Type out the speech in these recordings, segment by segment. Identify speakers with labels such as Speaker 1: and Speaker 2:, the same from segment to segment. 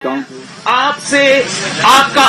Speaker 1: آپ سے آپ کا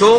Speaker 1: 2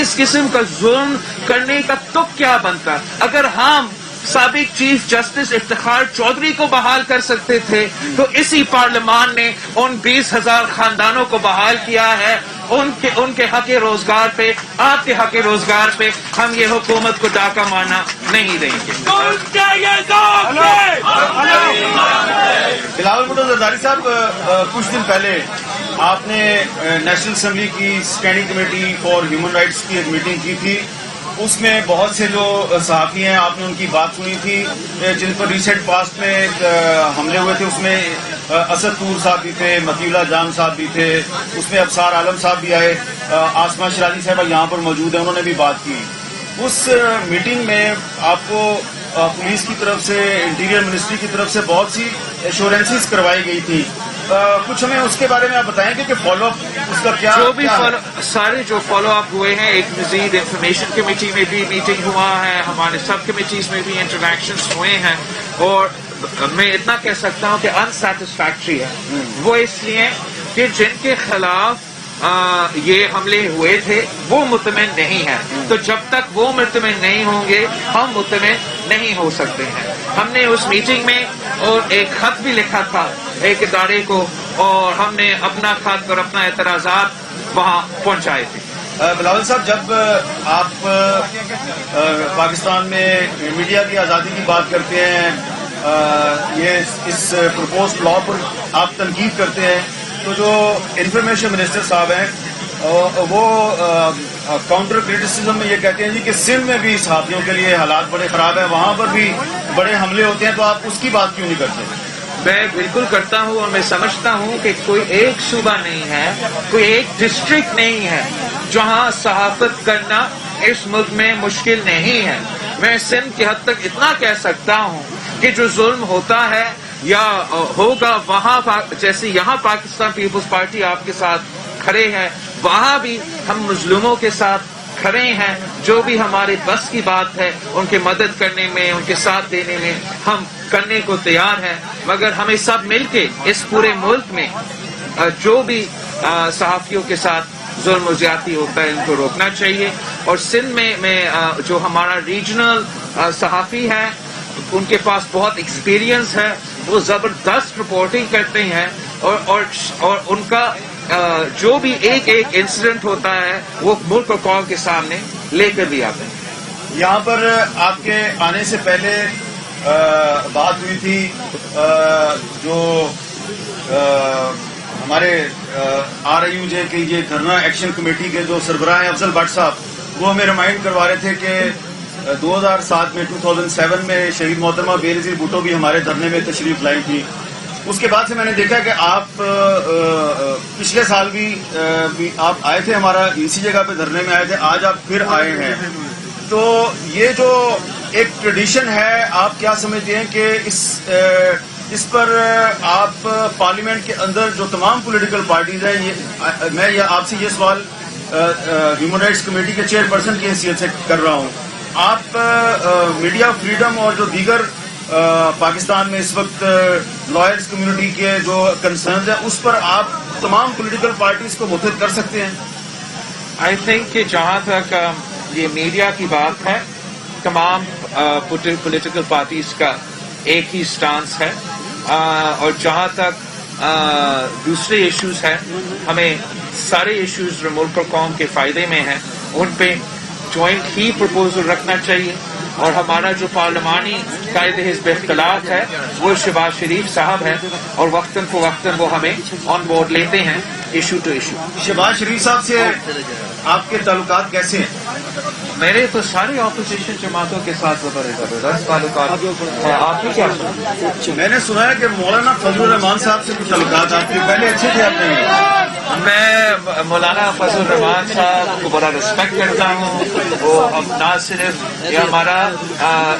Speaker 1: اس قسم کا ظلم کرنے کا تک کیا بنتا؟ اگر ہم سابق چیف جسٹس افتخار چودھری کو بحال کر سکتے تھے تو اسی پارلیمان نے ان 20,000 خاندانوں کو بحال کیا ہے. ان کے حق روزگار پہ، آپ کے حق روزگار پہ ہم یہ حکومت کو ڈاکہ مارنا نہیں دیں گے.
Speaker 2: بلاول بھٹو زرداری صاحب، کچھ دن پہلے آپ نے نیشنل اسمبلی کی standing committee for human rights کی ایک میٹنگ کی تھی. اس میں بہت سے جو صحافی ہیں آپ نے ان کی بات سنی تھی جن پر ریسنٹ پاسٹ میں حملے ہوئے تھے. اس میں اسد طور صاحب بھی تھے، مطیولہ جان صاحب بھی تھے، اس میں ابصار عالم صاحب بھی آئے، آسمہ شرازی صاحبہ یہاں پر موجود ہیں، انہوں نے بھی بات کی. اس میٹنگ میں آپ کو پولیس کی طرف سے، انٹیریئر منسٹری کی طرف سے بہت سی ایشورنسز کروائی گئی تھی. کچھ ہمیں اس کے بارے میں آپ بتائیں گے کہ فالو اپ اس کا کیا
Speaker 1: جو بھی
Speaker 2: ہے؟
Speaker 1: سارے جو فالو اپ ہوئے ہیں، ایک مزید انفارمیشن کمیٹی میں بھی میٹنگ ہوا ہے، ہمارے سب کمیٹیز میں بھی انٹریکشنز ہوئے ہیں، اور میں اتنا کہہ سکتا ہوں کہ انسیٹسفیکٹری ہے. وہ اس لیے کہ جن کے خلاف یہ حملے ہوئے تھے وہ مطمئن نہیں ہے. تو جب تک وہ مطمئن نہیں ہوں گے ہم مطمئن نہیں ہو سکتے ہیں. ہم نے اس میٹنگ میں اور ایک خط بھی لکھا تھا ایک ادارے کو، اور ہم نے اپنا خط اور اپنا اعتراضات وہاں پہنچائے تھے.
Speaker 2: بلاول صاحب، جب آپ پاکستان میں میڈیا کی آزادی کی بات کرتے ہیں، یہ اس پرپوزڈ لا پر آپ تنقید کرتے ہیں، تو جو انفارمیشن منسٹر صاحب ہیں وہ کاؤنٹر کریٹیسزم میں یہ کہتے ہیں جی کہ سندھ میں بھی صحافیوں کے لیے حالات بڑے خراب ہیں، وہاں پر بھی بڑے حملے ہوتے ہیں، تو آپ اس کی بات کیوں نہیں کرتے؟
Speaker 1: میں بالکل کرتا ہوں، اور میں سمجھتا ہوں کہ کوئی ایک صوبہ نہیں ہے، کوئی ایک ڈسٹرکٹ نہیں ہے جہاں صحافت کرنا اس ملک میں مشکل نہیں ہے. میں سندھ کی حد تک اتنا کہہ سکتا ہوں کہ جو ظلم ہوتا ہے یا ہوگا وہاں، جیسے یہاں پاکستان پیپلز پارٹی آپ کے ساتھ کھڑے ہیں، وہاں بھی ہم مظلوموں کے ساتھ کھڑے ہیں. جو بھی ہمارے بس کی بات ہے ان کی مدد کرنے میں، ان کے ساتھ دینے میں ہم کرنے کو تیار ہیں. مگر ہمیں سب مل کے اس پورے ملک میں جو بھی صحافیوں کے ساتھ ظلم و زیادتی ہوتا ہے ان کو روکنا چاہیے. اور سندھ میں جو ہمارا ریجنل صحافی ہے ان کے پاس بہت ایکسپیرینس ہے، وہ زبردست رپورٹنگ کرتے ہیں، اور ان کا جو بھی ایک انسیڈنٹ ہوتا ہے وہ ملک اور قوم کے سامنے لے کر بھی آتے ہیں.
Speaker 2: یہاں پر آپ کے آنے سے پہلے بات ہوئی تھی، جو ہمارے RIU کے یہ دھرنا ایکشن کمیٹی کے جو سربراہ ہیں افضل بٹ صاحب، وہ ہمیں ریمائنڈ کروا رہے تھے کہ 2007 میں 2007 میں شہید محترمہ بے نظیر بھٹو بھی ہمارے دھرنے میں تشریف لائی تھی. اس کے بعد سے میں نے دیکھا کہ آپ پچھلے سال بھی آپ آئے تھے، ہمارا اسی جگہ پہ دھرنے میں آئے تھے، آج آپ پھر آئے ہیں. تو یہ جو ایک ٹریڈیشن ہے، آپ کیا سمجھتے ہیں کہ اس پر آپ پارلیمنٹ کے اندر جو تمام پولیٹیکل پارٹیز ہیں، میں آپ سے یہ سوال ہیومن رائٹس کمیٹی کے چیئرپرسن کی حیثیت سے کر رہا ہوں، آپ میڈیا فریڈم اور جو دیگر پاکستان میں اس وقت لائرز کمیونٹی کے جو کنسرنز ہیں اس پر آپ تمام پولیٹیکل پارٹیز کو متحد کر سکتے ہیں؟
Speaker 1: آئی تھنک کہ جہاں تک یہ میڈیا کی بات ہے، تمام پولیٹیکل پارٹیز کا ایک ہی سٹانس ہے، اور جہاں تک دوسرے ایشوز ہیں، ہمیں سارے ایشوز جو ملک اور قوم کے فائدے میں ہیں ان پہ جوائنٹ ہی پرپوزل رکھنا چاہیے. اور ہمارا جو پارلیمانی قائد حزب اختلاف ہے وہ شہباز شریف صاحب ہیں، اور وقتاً فوقتاً وہ ہمیں آن بورڈ لیتے ہیں ایشو ٹو ایشو.
Speaker 2: شہباز شریف صاحب سے آپ کے تعلقات کیسے ہیں؟
Speaker 1: میرے تو ساری اپوزیشن جماعتوں کے ساتھ زبردست تعلقات ہیں. آپ کی کیا؟
Speaker 2: میں نے سنا ہے کہ مولانا فضل الرحمان صاحب سے کچھ تعلقات آپ کے پہلے اچھے تھے. آپ نے
Speaker 1: میں مولانا فضل الرحمان صاحب کو بڑا رسپیکٹ کرتا ہوں. وہ اب نہ صرف یہ ہمارا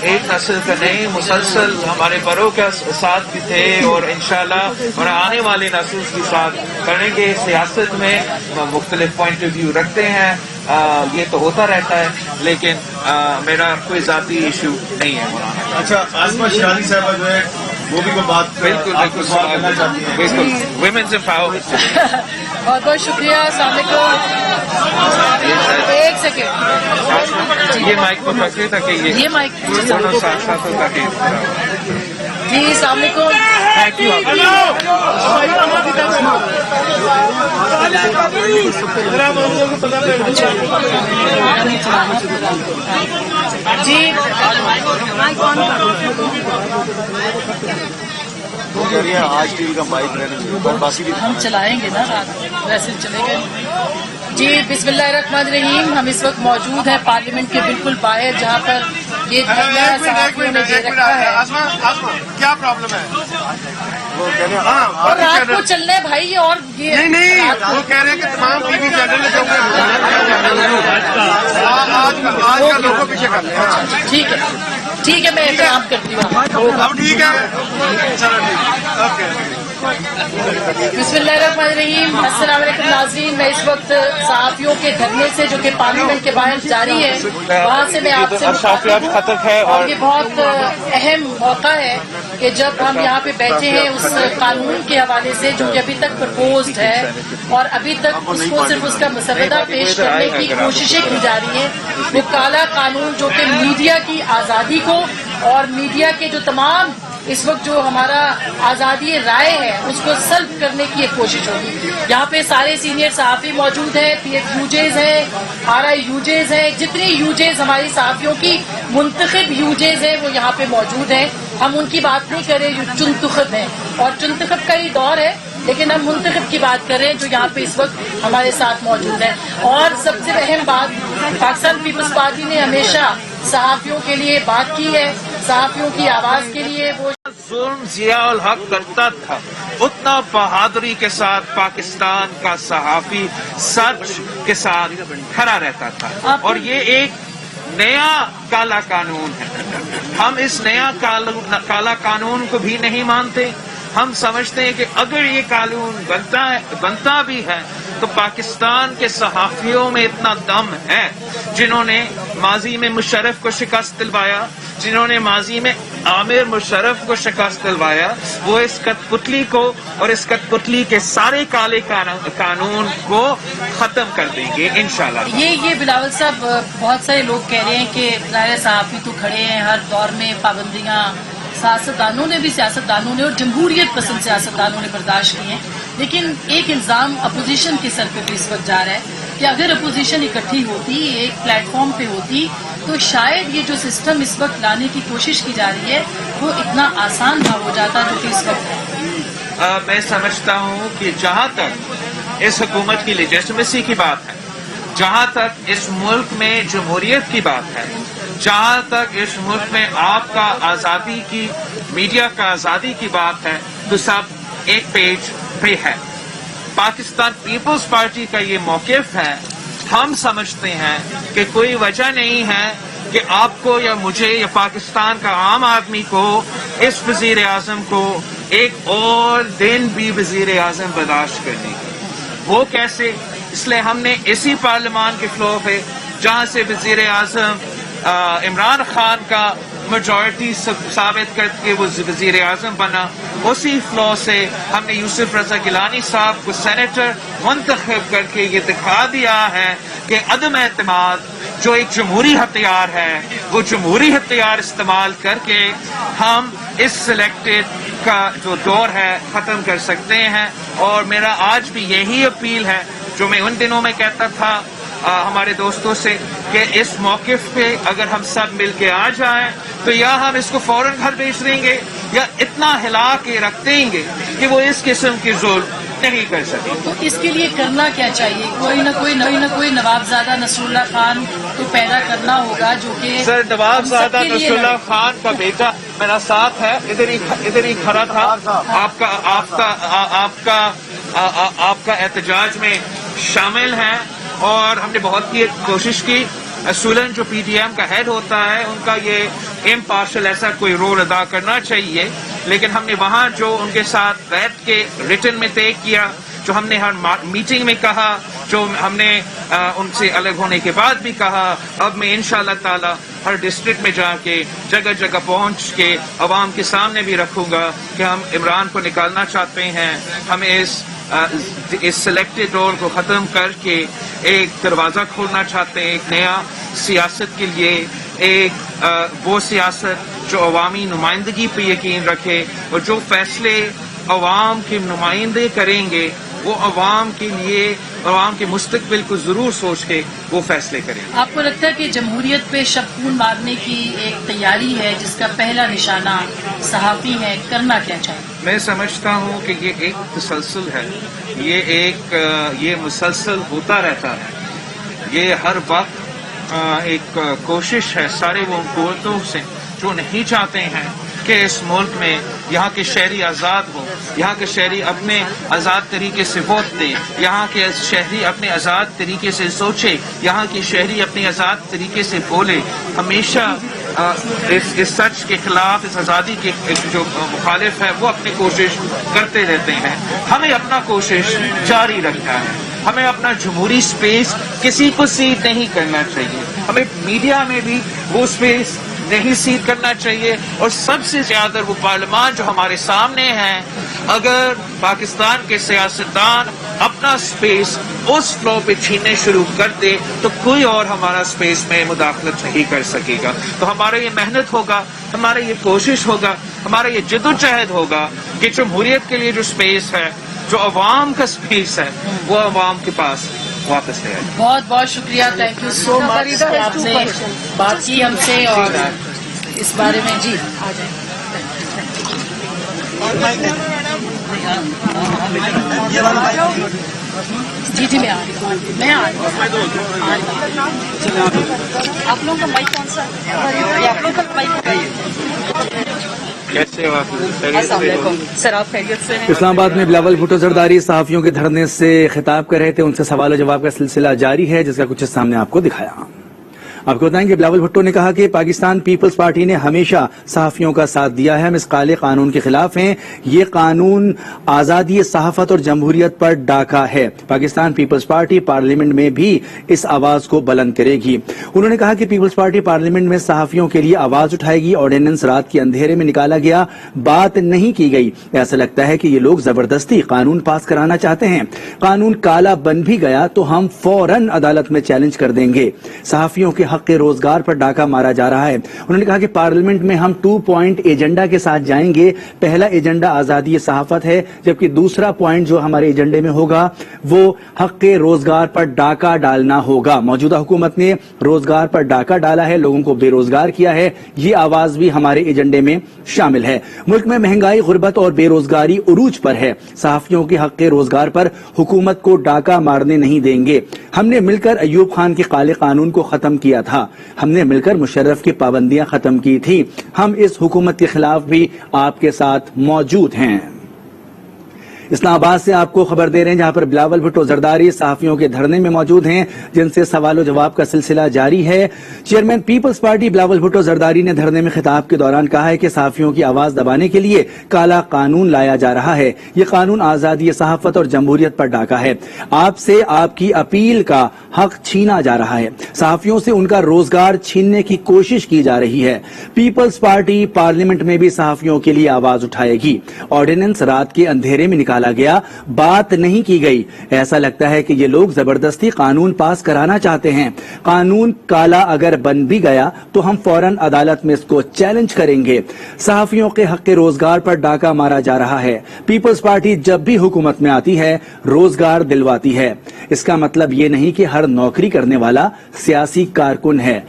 Speaker 1: ایک نسل کا نہیں، مسلسل ہمارے بڑوں کے ساتھ بھی تھے، اور انشاءاللہ اور آنے والے نسل کے ساتھ کرنے کے سیاست میں مختلف پوائنٹ آف ویو رکھتے ہیں. یہ تو ہوتا رہتا ہے، لیکن میرا کوئی ذاتی ایشو نہیں ہے مولانا.
Speaker 2: اچھا، آسمہ شرازی صاحبہ جو ہے وہ بھی کوئی بات
Speaker 1: بالکل
Speaker 2: آپ کو سوال کرنا چاہتی ہیں؟
Speaker 1: بالکل ویمنز امپاورمنٹ
Speaker 3: بہت بہت شکریہ. السلام علیکم. ایک سیکنڈ.
Speaker 1: یہ مائک کو پکڑے تاکہ
Speaker 3: یہ مائک
Speaker 1: دونوں ساتھ ساتھ ہو تاکہ
Speaker 3: جی السلام علیکم.
Speaker 1: Thank you.
Speaker 3: جی
Speaker 2: آج ٹی وی کا مائک رہنے باقی بھی
Speaker 3: ہم چلائیں گے نا رات ویسے چلے گا. جی بسم اللہ الرحمن الرحیم. ہم اس وقت موجود ہیں پارلیمنٹ کے بالکل باہر جہاں پر یہ دھرنا صحافیوں نے دے رکھا ہے.
Speaker 4: کیا پرابلم ہے؟
Speaker 3: اور رات کو چلنا ہے بھائی. اور یہ
Speaker 4: نہیں وہ کہہ رہے ہیں کہ تمام ٹی وی چینل آج کا لوگوں پیچھے کر رہے ہیں.
Speaker 3: ٹھیک ہے میں احترام کرتی ہوں.
Speaker 4: اب ٹھیک ہے چلو ٹھیک اوکے.
Speaker 3: بسم اللہ الرحمن الرحیم. السلام علیکم ناظرین. میں اس وقت صحافیوں کے دھرنے سے جو کہ پارلیمنٹ کے باہر جاری ہے وہاں سے میں آپ سے
Speaker 1: اشافیات ختم ہے
Speaker 3: اور یہ بہت اہم موقع ہے کہ جب ہم یہاں پہ بیٹھے ہیں اس قانون کے حوالے سے جو کہ ابھی تک پرپوزڈ ہے اور ابھی تک اس کو صرف اس کا مسودہ پیش کرنے کی کوششیں کی جا رہی ہیں. وہ کالا قانون جو کہ میڈیا کی آزادی کو اور میڈیا کے جو تمام اس وقت جو ہمارا آزادی رائے ہے اس کو سلب کرنے کی ایک کوشش ہوگی. یہاں پہ سارے سینئر صحافی موجود ہیں. پی ایف یوجیز ہیں, RI یوجیز ہیں. جتنی یوجیز ہماری صحافیوں کی منتخب یوجیز ہیں وہ یہاں پہ موجود ہیں. ہم ان کی بات نہیں کر رہے جو چنتخب ہیں اور چنتخب کا ہی دور ہے لیکن ہم منتخب کی بات کر رہے ہیں جو یہاں پہ اس وقت ہمارے ساتھ موجود ہیں. اور سب سے اہم بات پاکستان پیپلز پارٹی نے ہمیشہ صحافیوں کے لیے بات کی ہے. صحافیوں کی آواز کے لیے وہ
Speaker 1: ظلم ضیاء الحق کرتا تھا اتنا بہادری کے ساتھ پاکستان کا صحافی سچ کے ساتھ کھڑا رہتا تھا. اور یہ ایک نیا کالا قانون ہے. ہم اس نیا کالا قانون کو بھی نہیں مانتے. ہم سمجھتے ہیں کہ اگر یہ قانون بنتا بھی ہے تو پاکستان کے صحافیوں میں اتنا دم ہے جنہوں نے ماضی میں مشرف کو شکست دلوایا, جنہوں نے ماضی میں عامر مشرف کو شکست دلوایا, وہ اس کٹ پتلی کو اور اس کٹ پتلی کے سارے کالے قانون کو ختم کر دیں گے انشاءاللہ.
Speaker 3: یہ بلاول صاحب بہت سارے لوگ کہہ رہے ہیں کہ ظاہر صحافی تو کھڑے ہیں ہر دور میں پابندیاں سیاستدانوں نے اور جمہوریت پسند سیاستدانوں نے برداشت کی ہیں. لیکن ایک الزام اپوزیشن کے سر پہ بھی اس وقت جا رہا ہے کہ اگر اپوزیشن اکٹھی ہوتی ایک پلیٹ فارم پہ ہوتی تو شاید یہ جو سسٹم اس وقت لانے کی کوشش کی جا رہی ہے وہ اتنا آسان نہ ہو جاتا جو کہ اس وقت ہے.
Speaker 1: میں سمجھتا ہوں کہ جہاں تک اس حکومت کی لیجسٹمیسی کی بات ہے, جہاں تک اس ملک میں جمہوریت کی بات ہے, جہاں تک اس ملک میں آپ کا آزادی کی میڈیا کا آزادی کی بات ہے تو سب ایک پیج پہ ہے. پاکستان پیپلز پارٹی کا یہ موقف ہے. ہم سمجھتے ہیں کہ کوئی وجہ نہیں ہے کہ آپ کو یا مجھے یا پاکستان کا عام آدمی کو اس وزیر اعظم کو ایک اور دن بھی وزیر اعظم برداشت کرنے کی. وہ کیسے؟ اس لیے ہم نے اسی پارلیمان کے فلور پہ جہاں سے وزیر اعظم عمران خان کا میجورٹی ثابت کر کے وہ وزیر اعظم بنا, اسی فلور سے ہم نے یوسف رضا گیلانی صاحب کو سینیٹر منتخب کر کے یہ دکھا دیا ہے کہ عدم اعتماد جو ایک جمہوری ہتھیار ہے وہ جمہوری ہتھیار استعمال کر کے ہم اس سلیکٹڈ کا جو دور ہے ختم کر سکتے ہیں. اور میرا آج بھی یہی اپیل ہے جو میں ان دنوں میں کہتا تھا ہمارے دوستوں سے کہ اس موقف پہ اگر ہم سب مل کے آ جائیں تو یا ہم اس کو فوراً گھر بھیج دیں گے یا اتنا ہلا کے رکھ دیں گے کہ وہ اس قسم کی ظلم نہیں کر سکیں.
Speaker 3: تو اس کے لیے کرنا کیا چاہیے؟ کوئی نہ کوئی نوابزادہ نصر اللہ خان کو پیدا کرنا ہوگا جو کہ
Speaker 1: سر نوابزادہ نصر اللہ خان کا بیٹا میرا ساتھ ہے, ادھر ہی کھڑا تھا. آپ کا احتجاج میں شامل ہیں اور ہم نے بہت کی کوشش کی. اصولاً جو PDM کا ہیڈ ہوتا ہے ان کا یہ امپارشل ایسا کوئی رول ادا کرنا چاہیے, لیکن ہم نے وہاں جو ان کے ساتھ بیٹھ کے ریٹن میں طے کیا, جو ہم نے ہر میٹنگ میں کہا, جو ہم نے ان سے الگ ہونے کے بعد بھی کہا, اب میں انشاءاللہ تعالی ہر ڈسٹرکٹ میں جا کے جگہ جگہ پہنچ کے عوام کے سامنے بھی رکھوں گا کہ ہم عمران کو نکالنا چاہتے ہیں. ہم اس سلیکٹڈ رول کو ختم کر کے ایک دروازہ کھولنا چاہتے ہیں ایک نیا سیاست کے لیے, ایک وہ سیاست جو عوامی نمائندگی پہ یقین رکھے اور جو فیصلے عوام کے نمائندے کریں گے وہ عوام کے لیے, عوام کے مستقبل کو ضرور سوچ کے وہ فیصلے کریں.
Speaker 3: آپ کو لگتا ہے کہ جمہوریت پہ شبخون مارنے کی ایک تیاری ہے جس کا پہلا نشانہ صحافی ہے, کرنا کیا چاہیے؟
Speaker 1: میں سمجھتا ہوں کہ یہ ایک تسلسل ہے, یہ مسلسل ہوتا رہتا ہے. یہ ہر وقت ایک کوشش ہے سارے وہ حکومتوں سے جو نہیں چاہتے ہیں کہ اس ملک میں یہاں کے شہری آزاد ہوں, یہاں کے شہری اپنے آزاد طریقے سے ووٹ دیں, یہاں کے شہری اپنے آزاد طریقے سے سوچے, یہاں کے شہری اپنے آزاد طریقے سے بولے. ہمیشہ اس سچ کے خلاف, اس آزادی کے جو مخالف ہے وہ اپنی کوشش کرتے رہتے ہیں. ہمیں اپنا کوشش جاری رکھنا ہے. ہمیں اپنا جمہوری سپیس کسی کو سیدھ نہیں کرنا چاہیے. ہمیں میڈیا میں بھی وہ سپیس نہیں سیدھ کرنا چاہیے. اور سب سے زیادہ وہ پارلیمان جو ہمارے سامنے ہیں, اگر پاکستان کے سیاستدان اپنا سپیس اس فلو پہ چھیننے شروع کر دے تو کوئی اور ہمارا سپیس میں مداخلت نہیں کر سکے گا. تو ہمارا یہ محنت ہوگا, ہمارا یہ کوشش ہوگا, ہمارا یہ جدوجہد ہوگا کہ جمہوریت کے لیے جو سپیس ہے, جو عوام کا سپیس ہے, وہ عوام کے پاس واپس لے آئے.
Speaker 3: بہت بہت شکریہ, تھینک یو سو مچ کہ آپ نے بات کی ہم سے اور اس بارے میں. جی آ جائیں. جی میں آ رہی ہوں, میں آ رہی ہوں. آپ لوگوں کا مائک کون سا ہے؟ آپ لوگوں کا مائک
Speaker 1: کیسے ہو آپ؟
Speaker 3: السلام علیکم سر, آپ خیریت سے ہیں؟
Speaker 5: اسلام آباد میں بلاول بھٹو زرداری صحافیوں کے دھرنے سے خطاب کر رہے تھے. ان سے سوال و جواب کا سلسلہ جاری ہے جس کا کچھ سامنے آپ کو دکھایا. آپ کو بتائیں کہ بلاول بھٹو نے کہا کہ پاکستان پیپلز پارٹی نے ہمیشہ صحافیوں کا ساتھ دیا ہے. ہم اس کالے قانون کے خلاف ہیں. یہ قانون آزادی صحافت اور جمہوریت پر ڈاکہ ہے. پاکستان پیپلز پارٹی پارلیمنٹ میں بھی اس آواز کو بلند کرے گی. انہوں نے کہا کہ پیپلز پارٹی پارلیمنٹ میں صحافیوں کے لیے آواز اٹھائے گی. آرڈیننس رات کے اندھیرے میں نکالا گیا, بات نہیں کی گئی. ایسا لگتا ہے کہ یہ لوگ زبردستی قانون پاس کرانا چاہتے ہیں. قانون کالا بن بھی گیا تو ہم فوراً عدالت میں چیلنج کر دیں گے. صحافیوں کے حق روزگار پر ڈاکہ مارا جا رہا ہے. انہوں نے کہا کہ پارلیمنٹ میں ہم 2 پوائنٹ ایجنڈا کے ساتھ جائیں گے. پہلا ایجنڈا آزادی صحافت ہے, جبکہ دوسرا پوائنٹ جو ہمارے ایجنڈے میں ہوگا وہ حق روزگار پر ڈاکہ ڈالنا ہوگا. موجودہ حکومت نے روزگار پر ڈاکہ ڈالا ہے, لوگوں کو بے روزگار کیا ہے. یہ آواز بھی ہمارے ایجنڈے میں شامل ہے. ملک میں مہنگائی, غربت اور بے روزگاری عروج پر ہے. صحافیوں کے حق روزگار پر حکومت کو ڈاکہ مارنے نہیں دیں گے. ہم نے مل کر ایوب خان کے کالے قانون کو ختم کیا تھا. ہم نے مل کر مشرف کی پابندیاں ختم کی تھی. ہم اس حکومت کے خلاف بھی آپ کے ساتھ موجود ہیں. اسلام آباد سے آپ کو خبر دے رہے ہیں جہاں پر بلاول بھٹو زرداری صحافیوں کے دھرنے میں موجود ہیں جن سے سوال و جواب کا سلسلہ جاری ہے. چیئرمین پیپلز پارٹی بلاول بھٹو زرداری نے دھرنے میں خطاب کے دوران کہا ہے کہ صحافیوں کی آواز دبانے کے لیے کالا قانون لایا جا رہا ہے. یہ قانون آزادی صحافت اور جمہوریت پر ڈاکہ ہے. آپ سے آپ کی اپیل کا حق چھینا جا رہا ہے. صحافیوں سے ان کا روزگار چھیننے کی کوشش کی جا رہی ہے. پیپلز پارٹی پارلیمنٹ میں بھی صحافیوں کے لیے آواز اٹھائے گی. آرڈیننس رات کے اندھیرے میں نکالا گیا, بات نہیں کی گئی. ایسا لگتا ہے کہ یہ لوگ زبردستی قانون پاس کرانا چاہتے ہیں. قانون کالا اگر بن بھی گیا تو ہم فوراً عدالت میں اس کو چیلنج کریں گے. صحافیوں کے حق روزگار پر ڈاکہ مارا جا رہا ہے. پیپلز پارٹی جب بھی حکومت میں آتی ہے روزگار دلواتی ہے. اس کا مطلب یہ نہیں کہ ہر نوکری کرنے والا سیاسی کارکن ہے.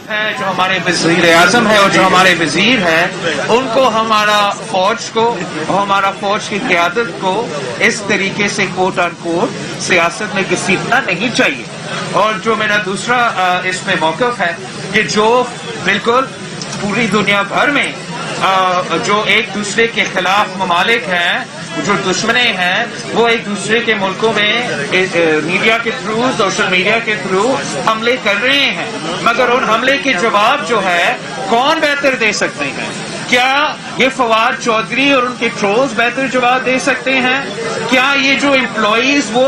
Speaker 1: ہے جو ہمارے وزیر اعظم ہے اور جو ہمارے وزیر ہیں ان کو ہمارا فوج کی قیادت کو اس طریقے سے کوٹ ان کوٹ سیاست میں گھسیٹنا نہیں چاہیے. اور جو میرا دوسرا اس میں موقف ہے کہ جو بالکل پوری دنیا بھر میں جو ایک دوسرے کے خلاف ممالک ہیں, جو دشمنے ہیں, وہ ایک دوسرے کے ملکوں میں میڈیا کے تھرو, سوشل میڈیا کے تھرو حملے کر رہے ہیں. مگر ان حملے کے جواب جو ہے کون بہتر دے سکتے ہیں؟ کیا یہ فواد چودھری اور ان کے ٹرولز بہتر جواب دے سکتے ہیں؟ کیا یہ جو امپلائیز وہ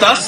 Speaker 1: 10